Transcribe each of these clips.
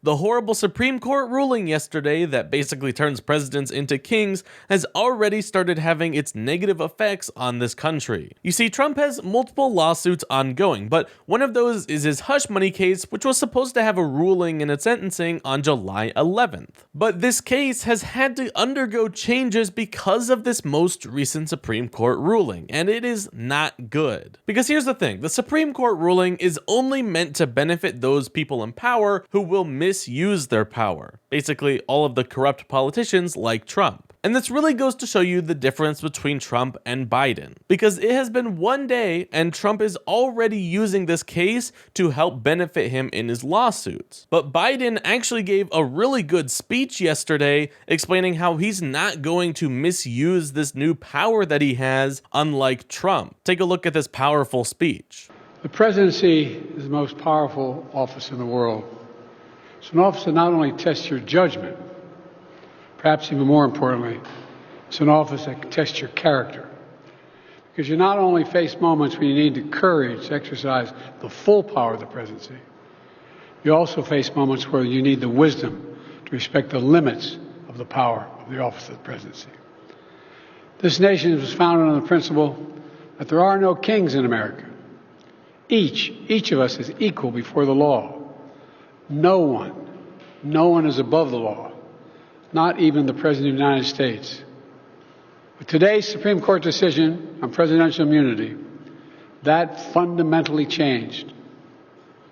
The horrible Supreme Court ruling yesterday that basically turns presidents into kings has already started having its negative effects on this country. You see, Trump has multiple lawsuits ongoing, but one of those is his hush money case, which was supposed to have a ruling in its sentencing on July 11th. But this case has had to undergo changes because of this most recent Supreme Court ruling, and it is not good. Because here's the thing, the Supreme Court ruling is only meant to benefit those people in power who will misuse their power. Basically, all of the corrupt politicians like Trump. And this really goes to show you the difference between Trump and Biden. Because it has been one day and Trump is already using this case to help benefit him in his lawsuits. But Biden actually gave a really good speech yesterday explaining how he's not going to misuse this new power that he has, unlike Trump. Take a look at this powerful speech. The presidency is the most powerful office in the world. It's an office that not only tests your judgment, perhaps even more importantly, it's an office that tests your character. Because you not only face moments when you need the courage to exercise the full power of the presidency, you also face moments where you need the wisdom to respect the limits of the power of the office of the presidency. This nation was founded on the principle that there are no kings in America. Each of us is equal before the law. No one is above the law, not even the President of the United States. With today's Supreme Court decision on presidential immunity, that fundamentally changed.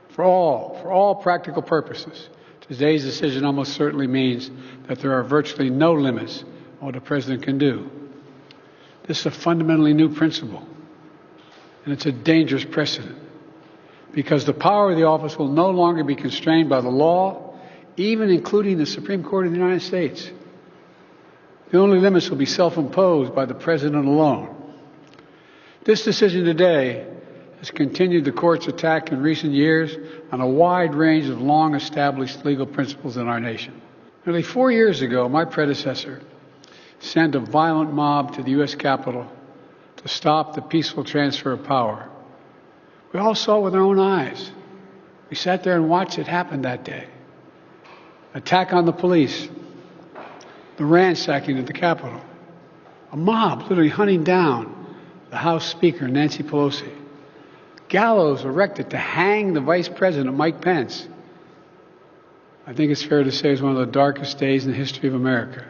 For all practical purposes, today's decision almost certainly means that there are virtually no limits on what a president can do. This is a fundamentally new principle, and it's a dangerous precedent, because the power of the office will no longer be constrained by the law, even including the Supreme Court of the United States. The only limits will be self-imposed by the president alone. This decision today has continued the court's attack in recent years on a wide range of long-established legal principles in our nation. Nearly 4 years ago, my predecessor sent a violent mob to the U.S. Capitol to stop the peaceful transfer of power. We all saw it with our own eyes. We sat there and watched it happen that day. Attack on the police, the ransacking of the Capitol, a mob literally hunting down the House Speaker, Nancy Pelosi, gallows erected to hang the Vice President, Mike Pence. I think it's fair to say it's one of the darkest days in the history of America.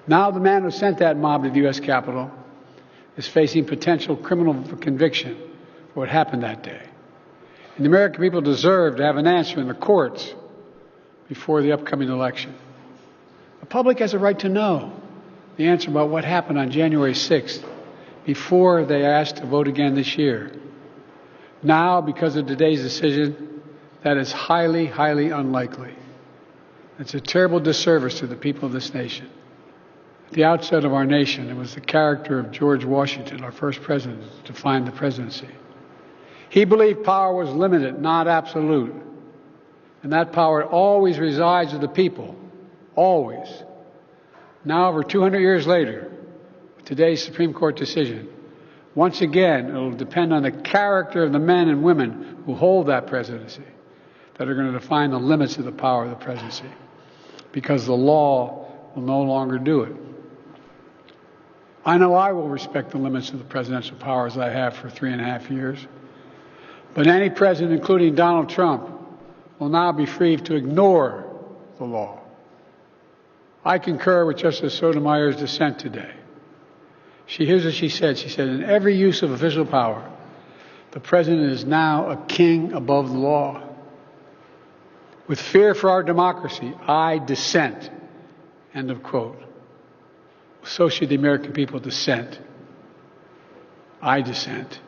Now the man who sent that mob to the U.S. Capitol is facing potential criminal conviction for what happened that day. And the American people deserve to have an answer in the courts before the upcoming election. The public has a right to know the answer about what happened on January 6th before they are asked to vote again this year. Now, because of today's decision, that is highly, highly unlikely. It's a terrible disservice to the people of this nation. At the outset of our nation, it was the character of George Washington, our first president, to find the presidency. He believed power was limited, not absolute. And that power always resides with the people. Always. Now, over 200 years later, with today's Supreme Court decision, once again, it will depend on the character of the men and women who hold that presidency that are going to define the limits of the power of the presidency, because the law will no longer do it. I know I will respect the limits of the presidential powers I have for 3.5 years, but any president, including Donald Trump, will now be free to ignore the law. I concur with Justice Sotomayor's dissent today. Here's what she said. She said, in every use of official power, the president is now a king above the law. With fear for our democracy, I dissent. End of quote. So should the American people dissent. I dissent.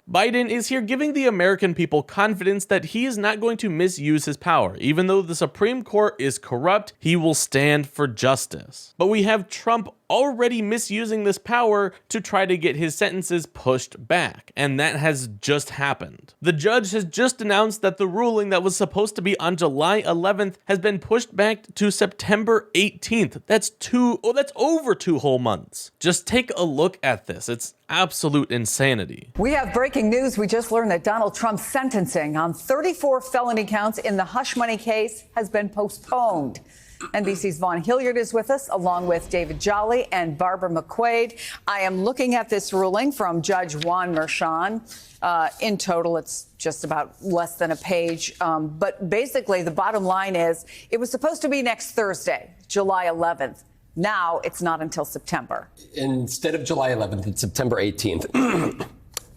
Biden is here giving the American people confidence that he is not going to misuse his power. Even though the Supreme Court is corrupt, he will stand for justice. But we have Trump already misusing this power to try to get his sentences pushed back, and that has just happened. The judge has just announced that the ruling that was supposed to be on July 11th has been pushed back to September 18th. That's over 2 whole months. Just take a look at this. It's absolute insanity. We have breaking news. We just learned that Donald Trump's sentencing on 34 felony counts in the hush money case has been postponed. NBC's Vaughn Hilliard is with us, along with David Jolly and Barbara McQuaid. I am looking at this ruling from Judge Juan Merchan. In total, it's just about less than a page. But basically, the bottom line is it was supposed to be next Thursday, July 11th. Now it's not until September. Instead of July 11th, it's September 18th.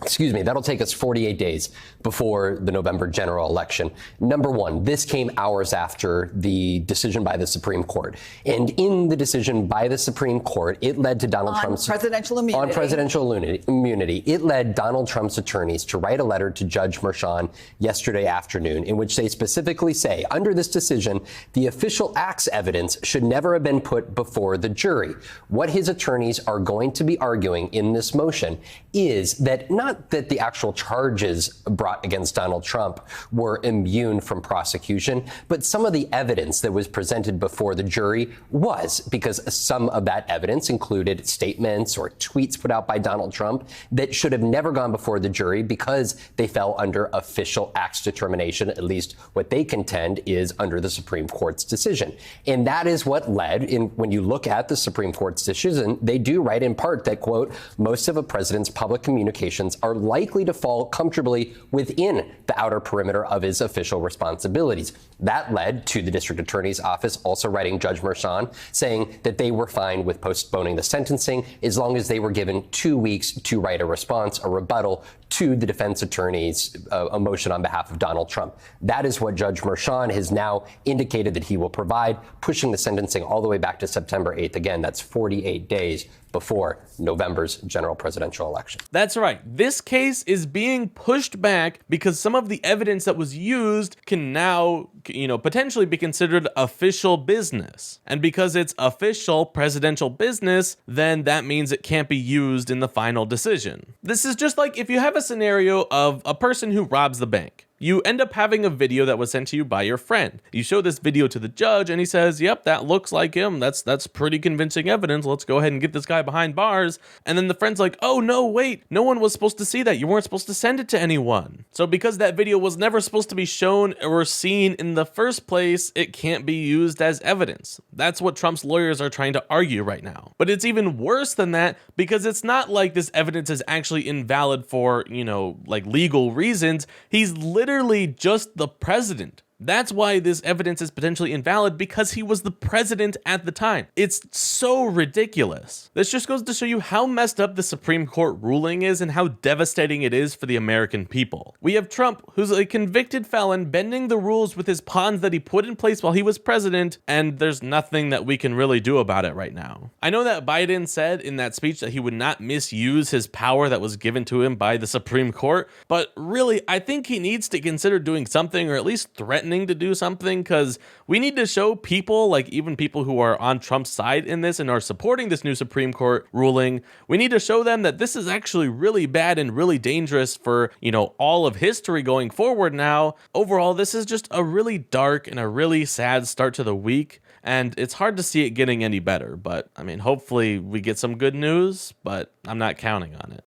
Excuse me, that'll take us 48 days before the November general election. Number one, this came hours after the decision by the Supreme Court. And in the decision by the Supreme Court, it led to Donald Trump's presidential immunity. On presidential immunity. It led Donald Trump's attorneys to write a letter to Judge Merchan yesterday afternoon in which they specifically say, under this decision, the official acts evidence should never have been put before the jury. What his attorneys are going to be arguing in this motion is that not that the actual charges brought against Donald Trump were immune from prosecution, but some of the evidence that was presented before the jury was, because some of that evidence included statements or tweets put out by Donald Trump that should have never gone before the jury because they fell under official acts determination, at least what they contend is under the Supreme Court's decision. And that is what led, when you look at the Supreme Court's decision, they do write in part that, quote, most of a president's public communications are likely to fall comfortably within the outer perimeter of his official responsibilities. That led to the district attorney's office also writing Judge Merchan saying that they were fine with postponing the sentencing as long as they were given 2 weeks to write a response, a rebuttal to the defense attorney's a motion on behalf of Donald Trump. That is what Judge Merchan has now indicated that he will provide, pushing the sentencing all the way back to September 8th. Again, that's 48 days before November's general presidential election. That's right. This case is being pushed back because some of the evidence that was used can now, potentially be considered official business. And because it's official presidential business, then that means it can't be used in the final decision. This is just like if you have a scenario of a person who robs the bank. You end up having a video that was sent to you by your friend. You show this video to the judge and he says, yep, that looks like him. That's pretty convincing evidence. Let's go ahead and get this guy behind bars. And then the friend's like, oh, no, wait, no one was supposed to see that. You weren't supposed to send it to anyone. So because that video was never supposed to be shown or seen in the first place, it can't be used as evidence. That's what Trump's lawyers are trying to argue right now. But it's even worse than that because it's not like this evidence is actually invalid for, legal reasons. He's literally just the president. That's why this evidence is potentially invalid, because he was the president at the time. It's so ridiculous. This just goes to show you how messed up the Supreme Court ruling is and how devastating it is for the American people. We have Trump, who's a convicted felon, bending the rules with his pawns that he put in place while he was president, and there's nothing that we can really do about it right now. I know that Biden said in that speech that he would not misuse his power that was given to him by the Supreme Court, but really, I think he needs to consider doing something, or at least threatening to do something, because we need to show people, like even people who are on Trump's side in this and are supporting this new Supreme Court ruling, we need to show them that this is actually really bad and really dangerous for, all of history going forward now. Overall, this is just a really dark and a really sad start to the week, and it's hard to see it getting any better. But, hopefully we get some good news, but I'm not counting on it.